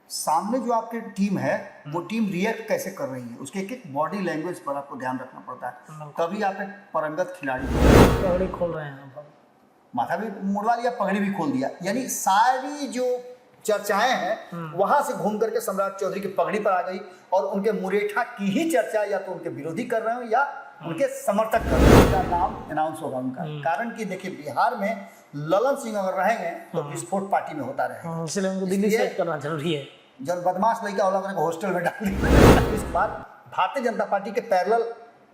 सामने जो आपकी टीम है वो टीम रिएक्ट कैसे कर रही है, उसके एक एक बॉडी लैंग्वेज पर आपको ध्यान रखना पड़ता है, तभी आप एक परंगत खिलाड़ी पगड़ी खोल रहे हैं, माथा भी मुड़वा लिया, पगड़ी भी खोल दिया, यानी सारी जो चर्चाएं हैं वहां से घूम करके सम्राट चौधरी की पगड़ी पर आ गई और उनके मुरेठा की ही चर्चा या तो उनके विरोधी कर रहे हो या उनके समर्थक कर रहे हो, नाम अनाउंस होगा उनका। कारण कि देखिए बिहार में ललन सिंह अगर रहेंगे तो विस्फोट पार्टी में होता रहेगा, इसलिए उनको दिल्ली सेट करना जरूरी है। जब बदमाश लड़का होला हॉस्टल में डाल दिया। इस बार भारतीय जनता पार्टी के पैरेलल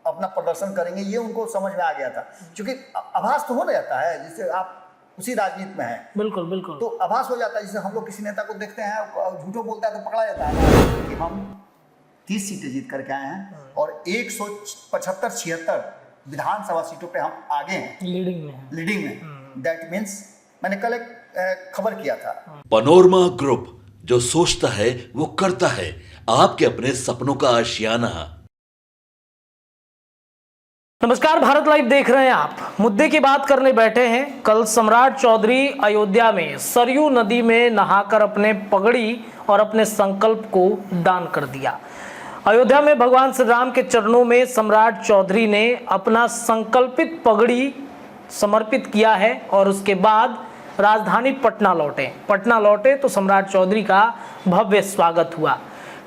अपना प्रदर्शन करेंगे, ये उनको समझ में आ गया था, क्योंकि आभास तो हो जाता है जिससे आप उसी राजनीति में है, बिल्कुल बिल्कुल, तो आभास हो जाता है। जैसे हम लोग किसी नेता को देखते हैं झूठो बोलता है तो पकड़ा जाता है कि हम 30 सीटें जीत करके आए हैं और 175-76 विधानसभा सीटों पे हम आगे हैं, लीडिंग में। दैट मीन्स मैंने कल एक खबर किया था, पनोरमा ग्रुप, जो सोचता है वो करता है, आपके अपने सपनों का आशियाना। नमस्कार, भारत लाइव देख रहे हैं आप। मुद्दे की बात करने बैठे हैं। कल सम्राट चौधरी अयोध्या में सरयू नदी में नहाकर अपने पगड़ी और अपने संकल्प को दान कर दिया। अयोध्या में भगवान श्री राम के चरणों में सम्राट चौधरी ने अपना संकल्पित पगड़ी समर्पित किया है और उसके बाद राजधानी पटना लौटे तो सम्राट चौधरी का भव्य स्वागत हुआ।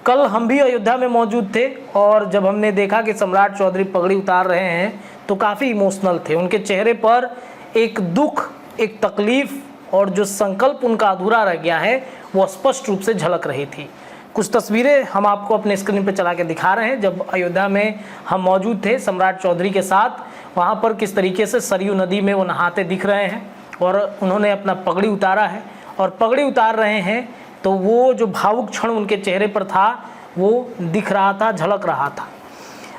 कल हम भी अयोध्या में मौजूद थे और जब हमने देखा कि सम्राट चौधरी पगड़ी उतार रहे हैं तो काफ़ी इमोशनल थे। उनके चेहरे पर एक दुख, एक तकलीफ और जो संकल्प उनका अधूरा रह गया है वो स्पष्ट रूप से झलक रही थी। कुछ तस्वीरें हम आपको अपने स्क्रीन पर चला के दिखा रहे हैं। जब अयोध्या में हम मौजूद थे सम्राट चौधरी के साथ, वहाँ पर किस तरीके से सरयू नदी में वो नहाते दिख रहे हैं और उन्होंने अपना पगड़ी उतारा है और पगड़ी उतार रहे हैं तो वो जो भावुक क्षण उनके चेहरे पर था वो दिख रहा था, झलक रहा था।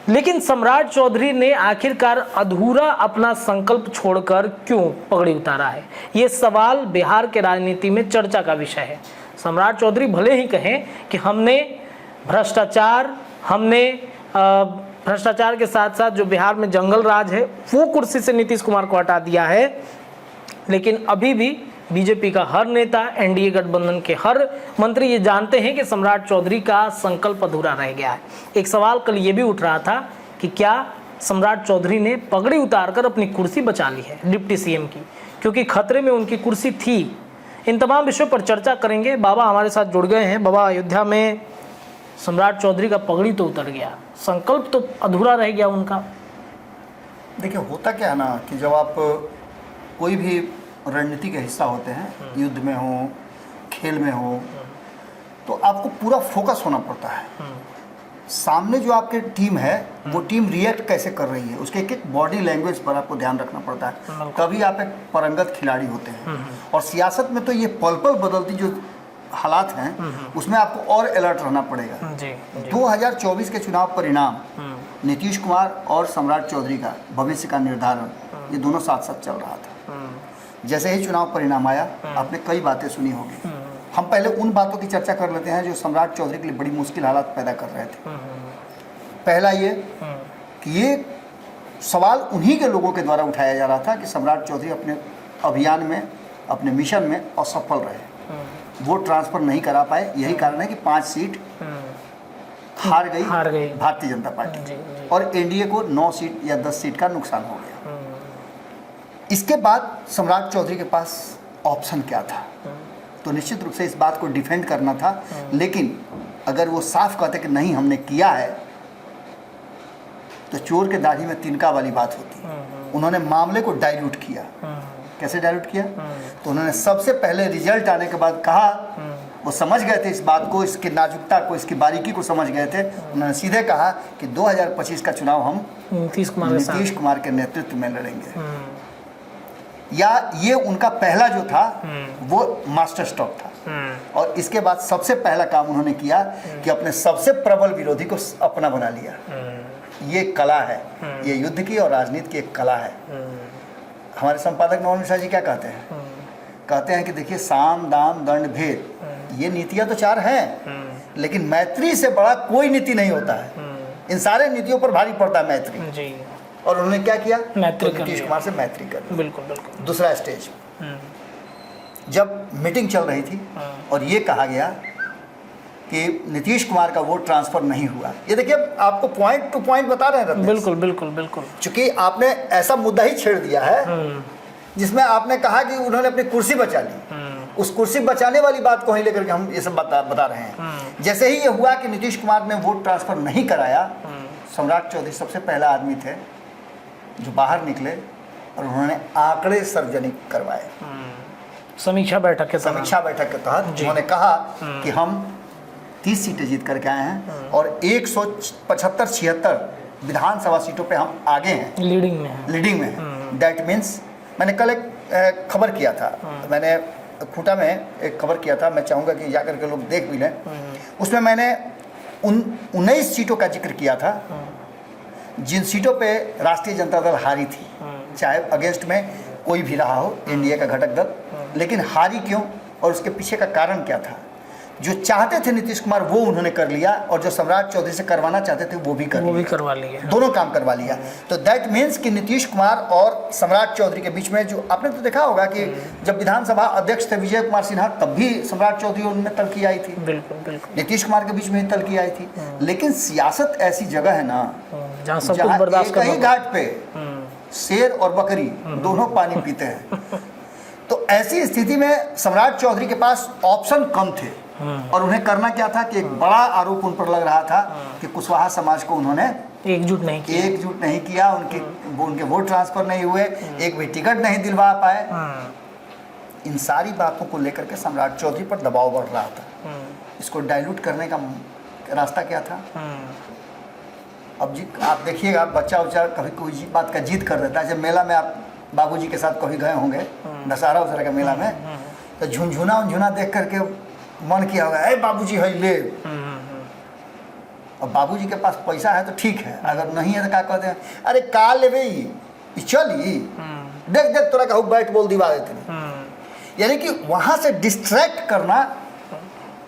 लेकिन सम्राट चौधरी ने आखिरकार अधूरा अपना संकल्प छोड़कर क्यों पगड़ी उतारा है, ये सवाल बिहार के राजनीति में चर्चा का विषय है। सम्राट चौधरी भले ही कहें कि हमने भ्रष्टाचार के साथ साथ जो बिहार में जंगल राज है वो कुर्सी से नीतीश कुमार को हटा दिया है, लेकिन अभी भी बीजेपी का हर नेता, एनडीए गठबंधन के हर मंत्री ये जानते हैं कि सम्राट चौधरी का संकल्प अधूरा रह गया है। एक सवाल कल ये भी उठ रहा था कि क्या सम्राट चौधरी ने पगड़ी उतारकर अपनी कुर्सी बचा ली है डिप्टी सीएम की, क्योंकि खतरे में उनकी कुर्सी थी। इन तमाम विषयों पर चर्चा करेंगे। बाबा हमारे साथ जुड़ गए हैं। बाबा, अयोध्या में सम्राट चौधरी का पगड़ी तो उतर गया, संकल्प तो अधूरा रह गया उनका। देखिए होता क्या है ना कि जब आप कोई भी रणनीति का हिस्सा होते हैं, युद्ध में हो, खेल में हो, तो आपको पूरा फोकस होना पड़ता है। सामने जो आपकी टीम है वो टीम रिएक्ट कैसे कर रही है, उसके एक एक बॉडी लैंग्वेज पर आपको ध्यान रखना पड़ता है, तभी आप एक परंगत खिलाड़ी होते हैं। और सियासत में तो ये पल पल बदलती जो हालात हैं उसमें आपको और अलर्ट रहना पड़ेगा। 2024 के चुनाव परिणाम, नीतीश कुमार और सम्राट चौधरी का भविष्य का निर्धारण, ये दोनों साथ साथ चल रहा था। जैसे ही चुनाव परिणाम आया आपने कई बातें सुनी होगी। हम पहले उन बातों की चर्चा कर लेते हैं जो सम्राट चौधरी के लिए बड़ी मुश्किल हालात पैदा कर रहे थे। पहला ये कि ये सवाल उन्हीं के लोगों के द्वारा उठाया जा रहा था कि सम्राट चौधरी अपने अभियान में, अपने मिशन में असफल रहे, वोट ट्रांसफर नहीं करा पाए। यही कारण है कि 5 सीट हार गई भारतीय जनता पार्टी और एनडीए को 9 सीट या 10 सीट का नुकसान हो गया। इसके बाद सम्राट चौधरी के पास ऑप्शन क्या था, तो निश्चित रूप से इस बात को डिफेंड करना था। लेकिन अगर वो साफ कहते कि नहीं हमने किया है तो चोर के दाढ़ी में तिनका वाली बात होती। उन्होंने मामले को डाइल्यूट किया। कैसे डाइल्यूट किया? तो उन्होंने सबसे पहले रिजल्ट आने के बाद कहा, वो समझ गए थे इस बात को, इसकी नाजुकता को, इसकी बारीकी को समझ गए थे। उन्होंने सीधे कहा कि 2025 का चुनाव हम नीतीश कुमार के नेतृत्व में लड़ेंगे। या ये उनका पहला जो था वो मास्टर स्ट्रोक था। और इसके बाद सबसे पहला काम उन्होंने किया कि अपने सबसे प्रबल विरोधी को अपना बना लिया। ये कला है, ये युद्ध की और राजनीति की एक कला है। हमारे संपादक नवल मिश्रा जी क्या कहते हैं? कहते हैं कि देखिए साम दाम दंड भेद, ये नीतियां तो 4 हैं, लेकिन मैत्री से बड़ा कोई नीति नहीं होता है। इन सारे नीतियों पर भारी पड़ता है मैत्री जी। और उन्होंने क्या किया? नीतीश कुमार से मैत्री कर। बिल्कुल। दूसरा स्टेज, जब मीटिंग चल रही थी और ये कहा गया कि नीतीश कुमार का वोट ट्रांसफर नहीं हुआ। ये देखिए आपको पॉइंट टू पॉइंट बता रहे हैं रत्नेश। बिल्कुल बिल्कुल बिल्कुल। चूंकि आपने ऐसा मुद्दा ही छेड़ दिया है जिसमें आपने कहा कि उन्होंने अपनी कुर्सी बचा ली, उस कुर्सी बचाने वाली बात को ही लेकर के हम ये सब बता रहे हैं। जैसे ही ये हुआ कि नीतीश कुमार ने वोट ट्रांसफर नहीं कराया, सम्राट चौधरी सबसे पहला आदमी थे जो बाहर निकले और उन्होंने आंकड़े सार्वजनिक करवाए। समीक्षा बैठक के समीक्षा बैठक के तहत उन्होंने कहा कि हम 30 सीटें जीत करके आए हैं और 175-76 विधानसभा सीटों पे हम आगे हैं, लीडिंग में है। लीडिंग में है। दैट मीन्स मैंने कल एक खबर किया था, मैंने खूंटा में एक खबर किया था, मैं चाहूँगा कि जाकर के लोग देख भी लें। उसमें मैंने 19 सीटों का जिक्र किया था जिन सीटों पे राष्ट्रीय जनता दल हारी थी, चाहे अगेंस्ट में कोई भी रहा हो एनडीए का घटक दल, लेकिन हारी क्यों और उसके पीछे का कारण क्या था। जो चाहते थे नीतीश कुमार वो उन्होंने कर लिया और जो सम्राट चौधरी से करवाना चाहते थे वो भी करवा लिया, दोनों काम करवा लिया। तो दैट मीन्स कि नीतीश कुमार और सम्राट चौधरी के बीच में जो आपने तो देखा होगा कि जब विधानसभा अध्यक्ष थे विजय कुमार सिन्हा, तब भी सम्राट चौधरी और उनमें तलखी आई थी। बिल्कुल बिल्कुल नीतीश कुमार के बीच में ही तलखी आई थी। लेकिन सियासत ऐसी जगह है ना जहाँ सब कुछ बर्दाश्त करना, कहीं घाट पे शेर और बकरी दोनों पानी पीते हैं। तो ऐसी स्थिति में सम्राट चौधरी के पास ऑप्शन कम थे और उन्हें करना क्या था कि एक बड़ा आरोप उन पर लग रहा था कि कुशवाहा समाज को उन्होंने एकजुट नहीं किया, उनके वोट ट्रांसफर नहीं हुए, एक भी टिकट नहीं दिलवा पाए। इन सारी बातों को लेकर के सम्राट चौधरी पर दबाव बढ़ रहा था। इसको डाइल्यूट करने का रास्ता क्या था? अब जी आप देखिएगा, बच्चा उच्चा कभी कोई बात का जिद कर देता है। जब मेला में आप बाबूजी के साथ कभी गए होंगे दशहरा उशहरा के मेला में, तो झुनझुना देख करके मन किया होगा, अरे बाबूजी है ले। और बाबूजी के पास पैसा है तो ठीक है, अगर नहीं है तो क्या कहते हैं, अरे का लेबे चली देख तोरा कहूँ बैट बॉल दिवा देते। यानी कि वहाँ से डिस्ट्रैक्ट करना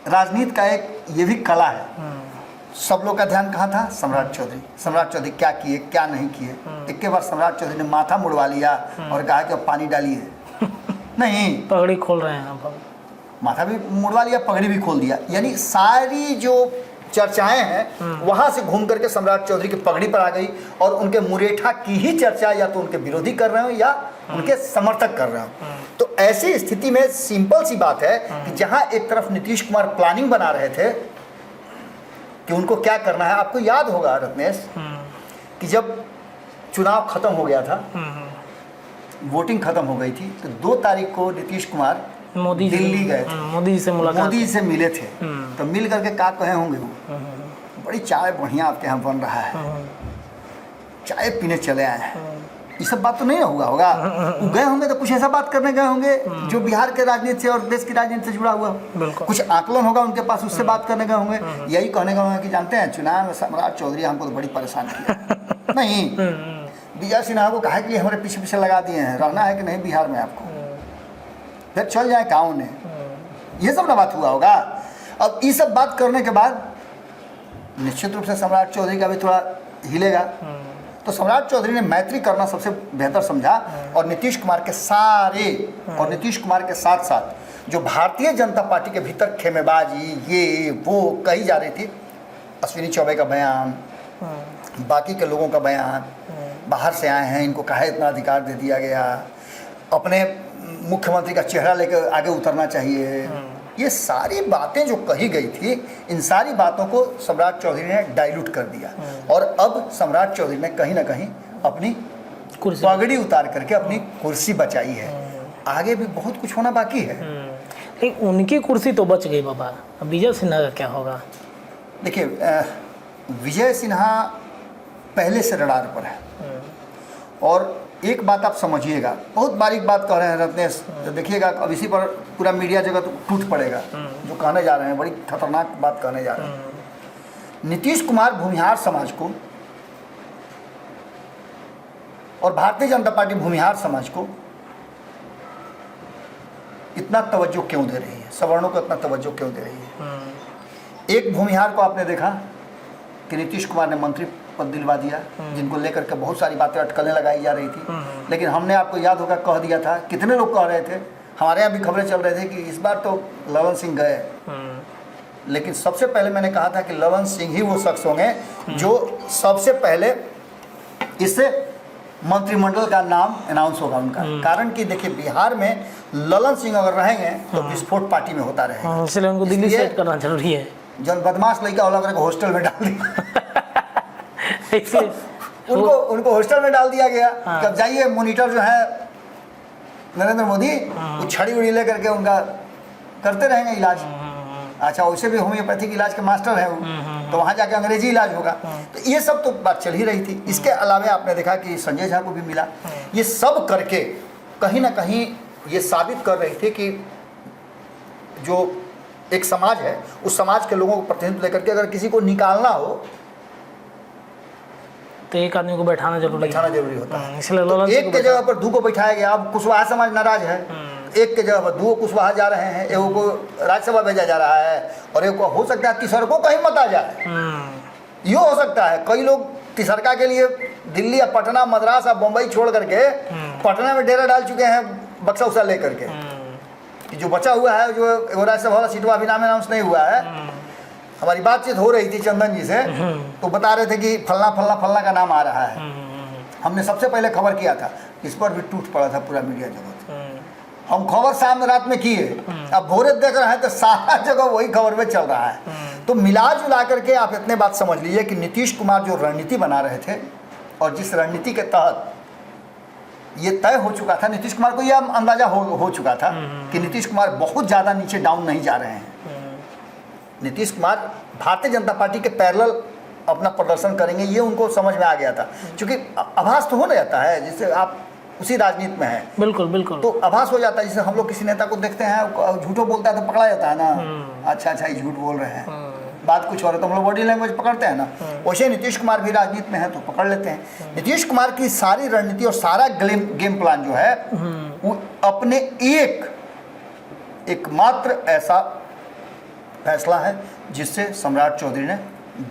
राजनीति का एक ये भी कला है। सब लोग का ध्यान कहाँ था? सम्राट चौधरी क्या किए क्या नहीं किए। एक के बार सम्राट चौधरी ने माथा मुड़वा लिया और कहा कि अब पानी डालिए नहीं, पगड़ी खोल रहे हैं आप, माथा भी मुड़वा लिया, पगड़ी भी खोल दिया। यानी सारी जो चर्चाएं हैं वहां से घूम करके सम्राट चौधरी की पगड़ी पर आ गई और उनके मुरेठा की ही चर्चा या तो उनके विरोधी कर रहे हो या उनके समर्थक कर रहे हो। तो ऐसी स्थिति में सिंपल सी बात है कि जहां एक तरफ नीतीश कुमार प्लानिंग बना रहे थे कि उनको क्या करना है। आपको याद होगा रत्नेश कि जब चुनाव खत्म हो गया था, वोटिंग खत्म हो गई थी, तो 2 तारीख को नीतीश कुमार दिल्ली गए थे, मोदी से मिले थे। तो मिल करके क्या कहे होंगे वो, बड़ी चाय बढ़िया आपके यहाँ बन रहा है, चाय पीने चले आए हैं। ये सब बात तो नहीं होगा वो गए होंगे तो कुछ ऐसा बात करने गए होंगे जो बिहार के राजनीति से और देश की राजनीति से जुड़ा हुआ हो। कुछ आकलन होगा उनके पास, उससे बात करने गए होंगे। यही कहने गए होंगे कि जानते हैं चुनाव में सम्राट चौधरी हमको तो बड़ी परेशान किया। नहीं, विजय सिन्हा को कहा कि हमारे पीछे लगा दिए हैं, रहना है कि नहीं बिहार में आपको, फिर चल जाए गाँव ने। ये सब ना बात हुआ होगा। अब ये सब बात करने के बाद निश्चित रूप से सम्राट चौधरी का भी थोड़ा हिलेगा। तो सम्राट चौधरी ने मैत्री करना सबसे बेहतर समझा और नीतीश कुमार के साथ साथ जो भारतीय जनता पार्टी के भीतर खेमेबाजी ये वो कही जा रही थी, अश्विनी चौबे का बयान, बाकी के लोगों का बयान, बाहर से आए हैं इनको काहे इतना अधिकार दे दिया गया, अपने मुख्यमंत्री का चेहरा लेकर आगे उतरना चाहिए, ये सारी बातें जो कही गई थी, इन सारी बातों को सम्राट चौधरी ने डाइल्यूट कर दिया। और अब सम्राट चौधरी ने कहीं ना कहीं अपनी पगड़ी उतार करके अपनी कुर्सी बचाई है। आगे भी बहुत कुछ होना बाकी है। लेकिन उनकी कुर्सी तो बच गई बाबा, अब विजय सिन्हा का क्या होगा? देखिए विजय सिन्हा पहले से रडार पर है। और एक बात आप समझिएगा, बहुत बारीक बात कह रहे हैं रत्नेश, तो देखिएगा अब इसी पर पूरा मीडिया जगत टूट पड़ेगा। जो कहने जा रहे हैं बड़ी खतरनाक बात कहने जा रहे हैं। नीतीश कुमार भूमिहार समाज को और भारतीय जनता पार्टी भूमिहार समाज को इतना तवज्जो क्यों दे रही है, सवर्णों को इतना तवज्जो क्यों दे रही है? एक भूमिहार को आपने देखा कि नीतीश कुमार ने मंत्री पद दिलवा दिया, जिनको लेकर के बहुत सारी बातें अटकलें लगाई जा रही थी। लेकिन हमने आपको याद होगा कह दिया था, कितने लोग कह रहे थे, हमारे यहाँ भी खबरें चल रहे थे कि इस बार तो ललन सिंह गए, लेकिन सबसे पहले मैंने कहा था कि ललन सिंह ही वो शख्स होंगे जो सबसे पहले इस मंत्रिमंडल का नाम अनाउंस होगा उनका। कारण कि देखिए बिहार में ललन सिंह अगर रहेंगे तो विस्फोट पार्टी में होता रहेगा, इसलिए उनको दिल्ली इसलिए सेट करना जरूरी है। जब बदमाश लड़का होला करके हॉस्टल में डाल दिया इसलिए उनको हॉस्टल में डाल दिया गया। जब जाइए मॉनिटर जो है नरेंद्र मोदी वो छड़ी उड़ी ले करके उनका करते रहेंगे इलाज। अच्छा, वैसे भी होम्योपैथिक इलाज के मास्टर है वो, तो वहाँ जाके अंग्रेजी इलाज होगा। तो ये सब तो बात चल ही रही थी। इसके अलावा आपने देखा कि संजय झा को भी मिला। ये सब करके कहीं ना कहीं ये साबित कर रही थी कि जो एक समाज है उस समाज के लोगों को प्रतिनिधित्व लेकर के अगर किसी को निकालना हो तो एक आदमी को बैठाना जरूरी होता है। इसलिए तो ललन एक सिंह के जगह पर दू को बैठाया गया। अब कुशवाहा समाज नाराज है, एक के जगह पर दो कुशवाहा जा रहे हैं, एक को राज्यसभा भेजा जा रहा है और एक को हो सकता है तीसरको कहीं मत आ जाए। यो हो सकता है कई लोग तीसरका के लिए दिल्ली या पटना मद्रास या बम्बई छोड़ करके पटना में डेरा डाल चुके हैं बक्सा उसा लेकर के। कि जो बचा हुआ है, जो राज्यसभा वाला सीटवा अभी नाम अनाउंस नहीं हुआ है, हमारी बातचीत हो रही थी चंदन जी से, तो बता रहे थे कि फलना फलना फलना का नाम आ रहा है। हमने सबसे पहले खबर किया था, इस पर भी टूट पड़ा था पूरा मीडिया जगत। हम खबर शाम रात में किए, अब भोरे देख रहे हैं तो सारा जगह वही खबर में चल रहा है। तो मिला जुला करके आप इतने बात समझ लीजिए कि नीतीश कुमार जो रणनीति बना रहे थे और जिस रणनीति के तहत ये तय हो चुका था, नीतीश कुमार को यह अंदाजा हो चुका था कि नीतीश कुमार बहुत ज़्यादा नीचे डाउन नहीं जा रहे हैं। नीतीश कुमार भारतीय जनता पार्टी के पैरेलल अपना प्रदर्शन करेंगे, ये उनको समझ में आ गया था। क्योंकि आभास तो हो नहीं जाता है, जिससे आप उसी राजनीति में हैं, बिल्कुल बिल्कुल, तो आभास हो जाता है। जैसे हम लोग किसी नेता को देखते हैं झूठो बोलता है तो पकड़ा जाता है ना, अच्छा ये झूठ बोल रहे हैं, बात कुछ और है तो हम लोग बॉडी लैंग्वेज पकड़ते हैं ना। वैसे नीतीश कुमार भी राजनीति में है तो पकड़ लेते हैं। नीतीश कुमार की सारी रणनीति और सारा गेम प्लान जो है वो अपने एकमात्र ऐसा फैसला है जिससे सम्राट चौधरी ने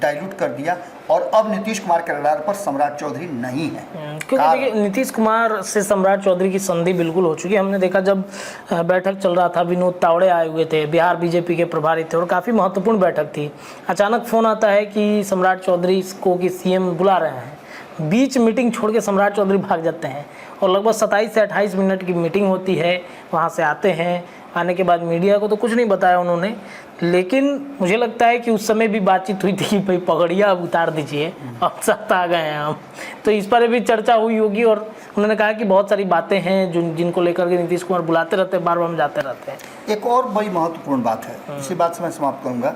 डाइल्यूट कर दिया और अब नीतीश कुमार के रडार पर सम्राट चौधरी नहीं है। क्योंकि देखिए नीतीश कुमार से सम्राट चौधरी की संधि बिल्कुल हो चुकी है। हमने देखा जब बैठक चल रहा था, विनोद तावड़े आए हुए थे, बिहार बीजेपी के प्रभारी थे और काफ़ी महत्वपूर्ण बैठक थी। अचानक फ़ोन आता है कि सम्राट चौधरी को कि सीएम बुला रहे हैं। बीच मीटिंग छोड़ के सम्राट चौधरी भाग जाते हैं और लगभग 27 से 28 मिनट की मीटिंग होती है। वहाँ से आते हैं, आने के बाद मीडिया को तो कुछ नहीं बताया उन्होंने, लेकिन मुझे लगता है कि उस समय भी बातचीत हुई थी कि भाई पगड़िया अब उतार दीजिए, अब सख्त आ गए हैं हम। तो इस पर भी चर्चा हुई होगी और उन्होंने कहा कि बहुत सारी बातें हैं जिनको लेकर के नीतीश कुमार बुलाते रहते हैं, बार बार जाते रहते हैं। एक और बड़ी महत्वपूर्ण बात है, इसी बात से मैं समाप्त करूँगा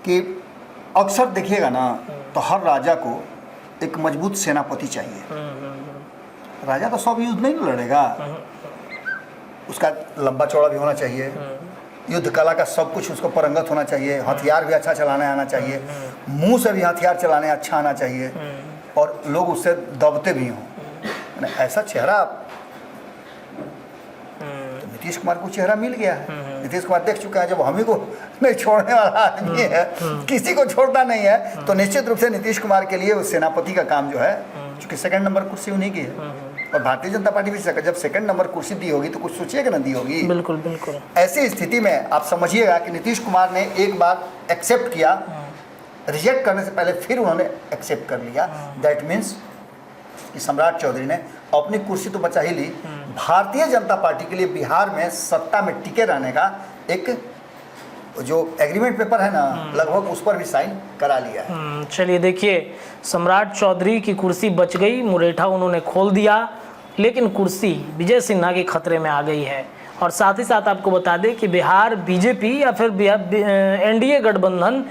कि अक्सर देखिएगा ना तो हर राजा को एक मजबूत सेनापति चाहिए। राजा तो सब युद्ध नहीं लड़ेगा, उसका लंबा चौड़ा भी होना चाहिए, युद्ध कला का सब कुछ उसको परंगत होना चाहिए, हथियार भी अच्छा चलाने आना चाहिए, मुंह से भी हथियार चलाने अच्छा आना चाहिए और लोग उससे दबते भी हों। ऐसा चेहरा तो नीतीश कुमार को चेहरा मिल गया है। नीतीश कुमार देख चुका है जब हम ही को नहीं छोड़ने वाला आदमी है, किसी को छोड़ता नहीं है, तो निश्चित रूप से नीतीश कुमार के लिए उस सेनापति का काम जो है, चूँकि सेकंड नंबर कुर्सी उन्हीं की है और भारतीय जनता पार्टी भी जब सेकंड नंबर कुर्सी दी होगी तो कुछ सोचिएगा ना दी होगी। बिल्कुल बिल्कुल। ऐसी स्थिति में आप समझिएगा कि नीतीश कुमार ने एक बार एक्सेप्ट किया, रिजेक्ट करने से पहले फिर उन्होंने एक्सेप्ट कर लिया। दैट मीन्स कि सम्राट चौधरी ने अपनी कुर्सी तो बचा ही ली, भारतीय जनता पार्टी के लिए बिहार में सत्ता में टिके रहने का एक जो एग्रीमेंट पेपर है ना लगभग उस पर भी साइन करा लिया है। चलिए देखिए, सम्राट चौधरी की कुर्सी बच गई, मुरेठा उन्होंने खोल दिया, लेकिन कुर्सी विजय सिन्हा के खतरे में आ गई है। और साथ ही साथ आपको बता दें कि बिहार बीजेपी या फिर एनडीए गठबंधन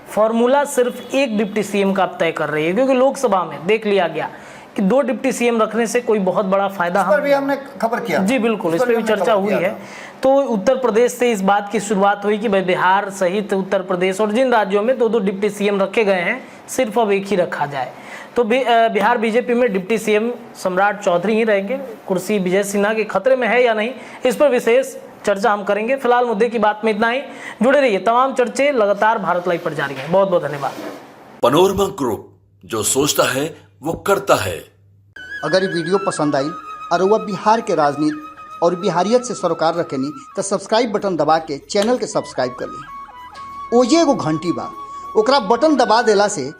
फॉर्मूला सिर्फ एक डिप्टी सीएम का तय कर रही है, क्योंकि लोकसभा में देख लिया गया कि 2 डिप्टी सीएम रखने से कोई बहुत बड़ा फायदा पर भी हमने खबर किया। जी बिल्कुल, इस पर भी चर्चा हुई है। तो उत्तर प्रदेश से इस बात की शुरुआत हुई कि भाई बिहार सहित उत्तर प्रदेश और जिन राज्यों में 2-2 डिप्टी सीएम रखे गए हैं सिर्फ अब एक ही रखा जाए। तो बिहार बीजेपी में डिप्टी सीएम सम्राट चौधरी ही रहेंगे। कुर्सी विजय सिन्हा के खतरे में है या नहीं, इस पर विशेष चर्चा हम करेंगे। फिलहाल मुद्दे की बात में इतना ही। जुड़े रहिए, तमाम चर्चे लगातार भारत लाइव पर जारी हैं। बहुत बहुत धन्यवाद। पनोरमा ग्रुप, जो सोचता है वो करता है। अगर ये वीडियो पसंद आई और वह बिहार के राजनीति और बिहारियत से सरोकार रखेनी तो सब्सक्राइब बटन दबा के चैनल के सब्सक्राइब कर ली। ओजे एगो घंटी बा, ओकरा बटन दबा देला से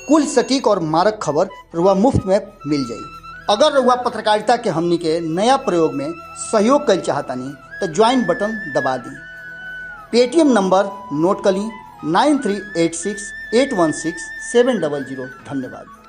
कुल सटीक और मारक खबर रुआ मुफ्त में मिल जाई। अगर रुआ पत्रकारिता के हमनी के नया प्रयोग में सहयोग कर चाहतानी तो ज्वाइन बटन दबा दी। पेटीएम नंबर नोट कर ली 9386816700। धन्यवाद।